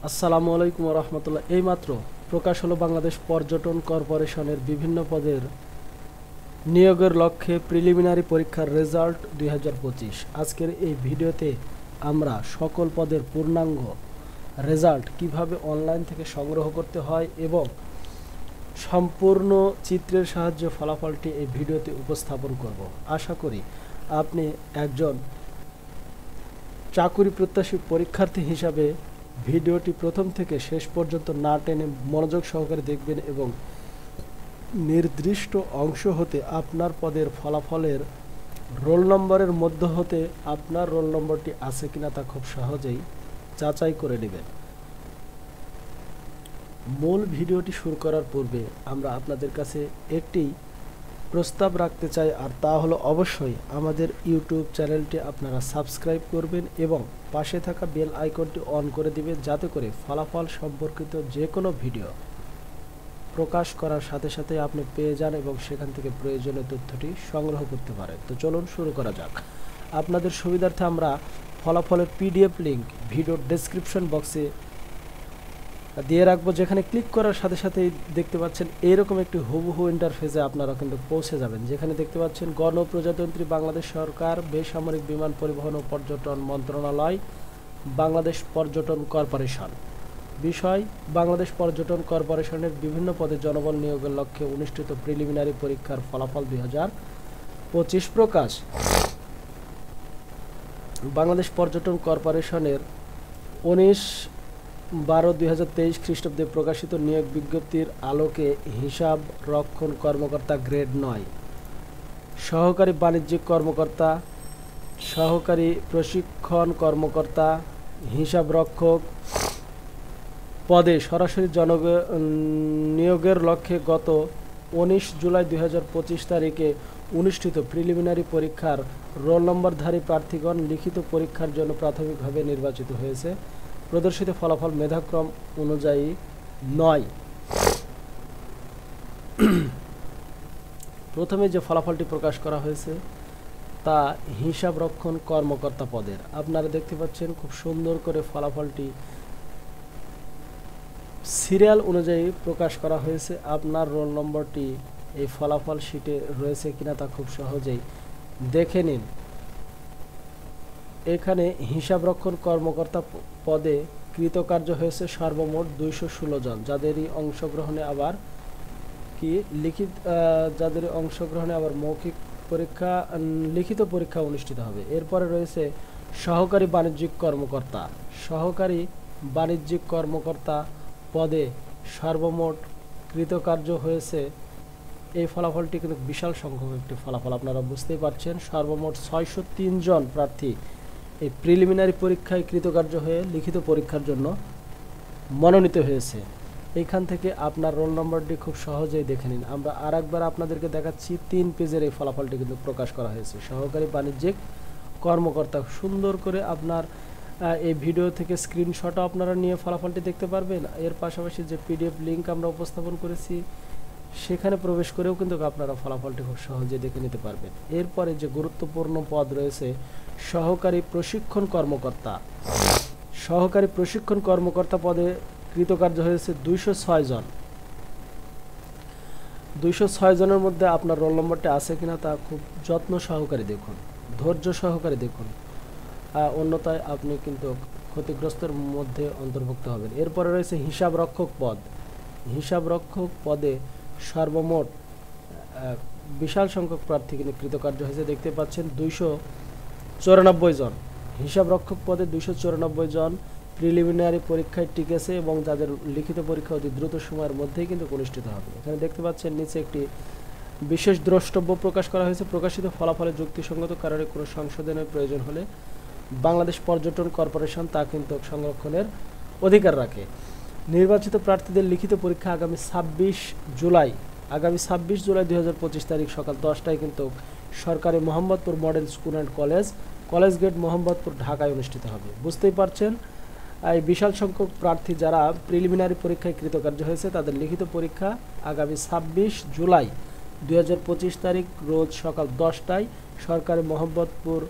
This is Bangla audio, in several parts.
আসসালামু আলাইকুম রহমতুল্লাহ। এইমাত্র প্রকাশ হলো বাংলাদেশ পর্যটন কর্পোরেশনের বিভিন্ন পদের নিয়োগের লক্ষ্যে প্রিলিমিনারি পরীক্ষার রেজাল্ট 2025। আজকের এই ভিডিওতে আমরা সকল পদের পূর্ণাঙ্গ রেজাল্ট কিভাবে অনলাইন থেকে সংগ্রহ করতে হয় এবং সম্পূর্ণ চিত্রের সাহায্যে ফলাফলটি এই ভিডিওতে উপস্থাপন করব। আশা করি আপনি একজন চাকুরি প্রত্যাশী পরীক্ষার্থী হিসাবে ভিডিওটি প্রথম থেকে শেষ পর্যন্ত না টেনে মনোযোগ সহকারে দেখবেন এবং নির্দিষ্ট অংশ হতে আপনার পদের ফলাফলের রোল নম্বরের মধ্য হতে আপনার রোল নম্বরটি আছে কিনা তা খুব সহজেই যাচাই করে নেবেন। মূল ভিডিওটি শুরু করার পূর্বে আমরা আপনাদের কাছে একটি প্রস্তাব রাখতে চাই, আর তা হলো অবশ্যই আমাদের ইউটিউব চ্যানেলটি আপনারা সাবস্ক্রাইব করবেন এবং পাশে থাকা বেল আইকনটি অন করে দিবেন, যাতে করে ফলাফল সম্পর্কিত যে কোনো ভিডিও প্রকাশ করার সাথে সাথে আপনি পেয়ে যান এবং সেখান থেকে প্রয়োজনীয় তথ্যটি সংগ্রহ করতে পারেন। তো চলুন শুরু করা যাক। আপনাদের সুবিধার্থে আমরা ফলাফলের পিডিএফ লিঙ্ক ভিডিওর ডেসক্রিপশন বক্সে দিয়ে রাখবো, যেখানে ক্লিক করার সাথে সাথেই দেখতে পাচ্ছেন এইরকম একটি হুবহু ইন্টারফেসে আপনারা কিন্তু পৌঁছে যাবেন, যেখানে দেখতে পাচ্ছেন গণপ্রজাতন্ত্রী বাংলাদেশ সরকার, বেসামরিক বিমান পরিবহন ও পর্যটন মন্ত্রণালয়, বাংলাদেশ পর্যটন কর্পোরেশন। বিষয়: বাংলাদেশ পর্যটন কর্পোরেশনের বিভিন্ন পদে জনবল নিয়োগের লক্ষ্যে অনুষ্ঠিত প্রিলিমিনারি পরীক্ষার ফলাফল 2025 প্রকাশ। বাংলাদেশ পর্যটন কর্পোরেশনের 19/12/2023 খ্রিস্টাব্দে প্রকাশিত নিয়োগ বিজ্ঞপ্তির আলোকে হিসাব রক্ষণ কর্মকর্তা গ্রেড 9, সহকারী বাণিজ্যিক কর্মকর্তা, সহকারী প্রশিক্ষণ কর্মকর্তা, হিসাব রক্ষক পদে সরাসরি নিয়োগের লক্ষ্যে গত 19 জুলাই 2025 তারিখে অনুষ্ঠিত প্রিলিমিনারি পরীক্ষার রোল নম্বরধারী প্রার্থীগণ লিখিত পরীক্ষার জন্য প্রাথমিকভাবে নির্বাচিত হয়েছে। প্রদর্শিত ফলাফল মেধাক্রম অনুযায়ী 9। প্রথমে যে ফলাফলটি প্রকাশ করা হয়েছে তা হিসাব রক্ষণ কর্মকর্তা পদের। আপনারা দেখতে পাচ্ছেন খুব সুন্দর করে ফলাফলটি সিরিয়াল অনুযায়ী প্রকাশ করা হয়েছে। আপনার রোল নম্বরটি এই ফলাফল শিটে রয়েছে কিনা তা খুব সহজেই দেখে নিন। এখানে হিসাবরক্ষণ কর্মকর্তা পদে কৃতকার্য হয়েছে সর্বমোট 216 জন, যাদেরই অংশগ্রহণে আবার মৌখিক পরীক্ষা, লিখিত পরীক্ষা অনুষ্ঠিত হবে। এরপরে রয়েছে সহকারী বাণিজ্যিক কর্মকর্তা পদে সর্বমোট কৃতকার্য হয়েছে, এই ফলাফলটি কিন্তু বিশাল সংখ্যক একটি ফলাফল, আপনারা বুঝতেই পারছেন। সর্বমোট 603 জন প্রার্থী এই প্রিলিমিনারি পরীক্ষায় কৃতকার্য হয়ে লিখিত পরীক্ষার জন্য মনোনীত হয়েছে। এইখান থেকে আপনার রোল নম্বরটি খুব সহজেই দেখে নিন। আমরা আরেকবার আপনাদেরকে দেখাচ্ছি, 3 পেজের এই ফলাফলটি কিন্তু প্রকাশ করা হয়েছে। সহকারী বাণিজ্যিক কর্মকর্তা, সুন্দর করে আপনার এই ভিডিও থেকে স্ক্রিনশটও আপনারা নিয়ে ফলাফলটি দেখতে পারবেন। এর পাশাপাশি যে পিডিএফ লিঙ্ক আমরা উপস্থাপন করেছি সেখানে প্রবেশ করেও কিন্তু আপনারা ফলাফলটি খুব সহজে দেখে নিতে পারবেন। এরপরে যে গুরুত্বপূর্ণ পদ রয়েছে সহকারী প্রশিক্ষণ কর্মকর্তা পদে কৃতকার্য হয়েছে 206 জন। 206 জনের মধ্যে আপনার রোল নম্বরটি আছে কিনা তা খুব যত্ন সহকারে দেখুন, ধৈর্য সহকারে দেখুন, অন্যথায় আপনি কিন্তু ক্ষতিগ্রস্তের মধ্যে অন্তর্ভুক্ত হবেন। এরপরে রয়েছে হিসাব রক্ষক পদে সর্বমোট বিশাল সংখ্যক প্রার্থী কিন্তু কৃতকার্য হয়েছে, দেখতে পাচ্ছেন 294 জন। হিসাব রক্ষক পদে 294 জন প্রিলিমিনারি পরীক্ষায় টিকেছে এবং যাদের লিখিত পরীক্ষা অতি দ্রুত সময়ের মধ্যেই কিন্তু অনুষ্ঠিত হবে। এখানে দেখতে পাচ্ছেন নিচে একটি বিশেষ দ্রষ্টব্য প্রকাশ করা হয়েছে। প্রকাশিত ফলাফলের যুক্তিসঙ্গত কারণে কোনো সংশোধনের প্রয়োজন হলে বাংলাদেশ পর্যটন কর্পোরেশন তা কিন্তু সংরক্ষণের অধিকার রাখে। নির্বাচিত প্রার্থীদের লিখিত পরীক্ষা আগামী 26 জুলাই 2025 তারিখ সকাল 10টায় কিন্তু সরকারি Mohammadpur model school and college gate Mohammadpur, ঢাকায় অনুষ্ঠিত হবে। বুঝতেই পারছেন এই বিশাল সংখ্যক প্রার্থী যারা প্রিলিমিনারি পরীক্ষায় কৃতকার্য হয়েছে তাদের লিখিত পরীক্ষা আগামী 26 জুলাই 2025 তারিখ রোজ সকাল 10টায় সরকারি মোহাম্মদপুর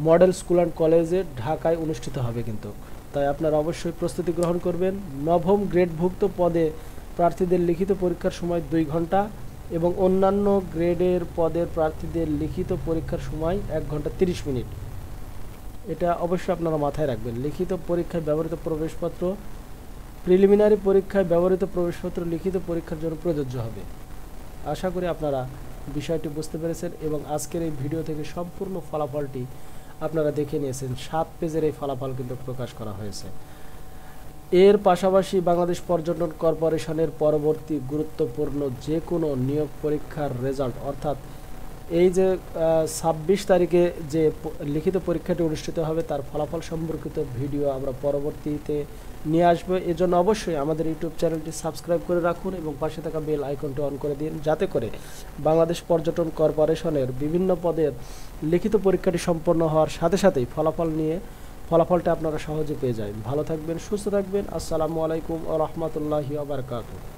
মডেল স্কুল অ্যান্ড কলেজে ঢাকায় অনুষ্ঠিত হবে কিন্তু। তাই আপনারা অবশ্যই প্রস্তুতি গ্রহণ করবেন। নবম গ্রেডভুক্ত পদে প্রার্থীদের লিখিত পরীক্ষার সময় 2 ঘন্টা এবং অন্যান্য গ্রেডের পদের প্রার্থীদের লিখিত পরীক্ষার সময় 1 ঘন্টা 30 মিনিট। এটা অবশ্যই আপনারা মাথায় রাখবেন। লিখিত পরীক্ষায় ব্যবহৃত প্রবেশপত্র প্রিলিমিনারি পরীক্ষায় ব্যবহৃত প্রবেশপত্র লিখিত পরীক্ষার জন্য প্রযোজ্য হবে। আশা করি আপনারা বিষয়টি বুঝতে পেরেছেন এবং আজকের এই ভিডিও থেকে সম্পূর্ণ ফলাফলটি আপনারা দেখে নিয়েছেন। 7 পেজের এই ফলাফল কিন্তু প্রকাশ করা হয়েছে। এর পাশাপাশি বাংলাদেশ পর্যটন কর্পোরেশনের পরবর্তী গুরুত্বপূর্ণ যে কোনো নিয়োগ পরীক্ষার রেজাল্ট, অর্থাৎ এই যে 26 তারিখে যে লিখিত পরীক্ষাটি অনুষ্ঠিত হবে তার ফলাফল সম্পর্কিত ভিডিও আমরা পরবর্তীতে নিয়ে আসবো। এজন্য অবশ্যই আমাদের ইউটিউব চ্যানেলটি সাবস্ক্রাইব করে রাখুন এবং পাশে থাকা বেল আইকনটি অন করে দিন, যাতে করে বাংলাদেশ পর্যটন কর্পোরেশনের বিভিন্ন পদের লিখিত পরীক্ষাটি সম্পন্ন হওয়ার সাথে সাথেই ফলাফলটা আপনারা সহজে পেয়ে যায়। ভালো থাকবেন, সুস্থ থাকবেন। আসসালামু আলাইকুম ওয়া রাহমাতুল্লাহি ওয়া বারাকাতুহু।